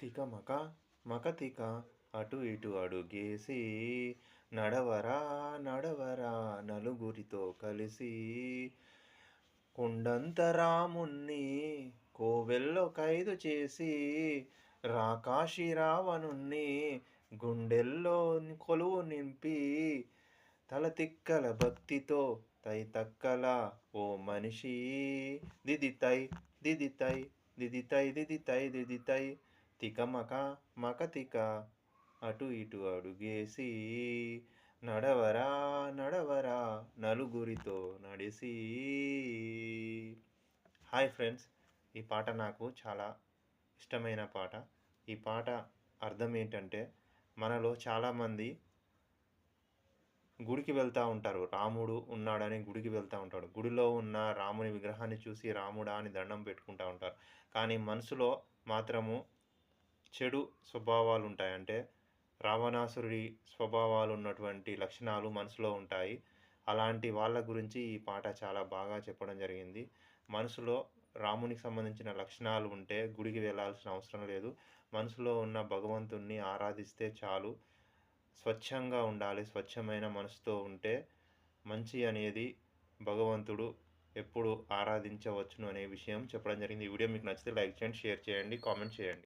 తికమక మకతిక అటు ఇటు అడుగేసి నడవరా నడవరా నలుగురితో కలిసి కొండంత రాముణ్ణి కోవెల్లో ఖైదు చేసి రాకాశి రావణుణ్ణి గుండెల్లో కొలువు నింపి తలతిక్కల భక్తితో తైతక్కల ఓ మనిషి దిదితై దిదితై దిదితై దిదితై దిదితై తికమక మకతిక అటు ఇటు అడుగేసి నడవరా నడవరా నలుగురితో నడిసి. హాయ్ ఫ్రెండ్స్, ఈ పాట నాకు చాలా ఇష్టమైన పాట. ఈ పాట అర్థం ఏంటంటే, మనలో చాలామంది గుడికి వెళ్తూ ఉంటారు. రాముడు ఉన్నాడని గుడికి వెళ్తూ ఉంటాడు. గుడిలో ఉన్న రాముని విగ్రహాన్ని చూసి రాముడా అని దండం పెట్టుకుంటూ ఉంటారు. కానీ మనసులో మాత్రము చెడు స్వభావాలు ఉంటాయి. అంటే రావణాసురుడి స్వభావాలు ఉన్నటువంటి లక్షణాలు మనసులో ఉంటాయి. అలాంటి వాళ్ళ గురించి ఈ పాట చాలా బాగా చెప్పడం జరిగింది. మనసులో రామునికి సంబంధించిన లక్షణాలు ఉంటే గుడికి వెళ్ళాల్సిన అవసరం లేదు. మనసులో ఉన్న భగవంతుణ్ణి ఆరాధిస్తే చాలు. స్వచ్ఛంగా ఉండాలి. స్వచ్ఛమైన మనసుతో ఉంటే మంచి అనేది భగవంతుడు ఎప్పుడు ఆరాధించవచ్చును అనే విషయం చెప్పడం జరిగింది. ఈ వీడియో మీకు నచ్చితే లైక్ చేయండి, షేర్ చేయండి, కామెంట్ చేయండి.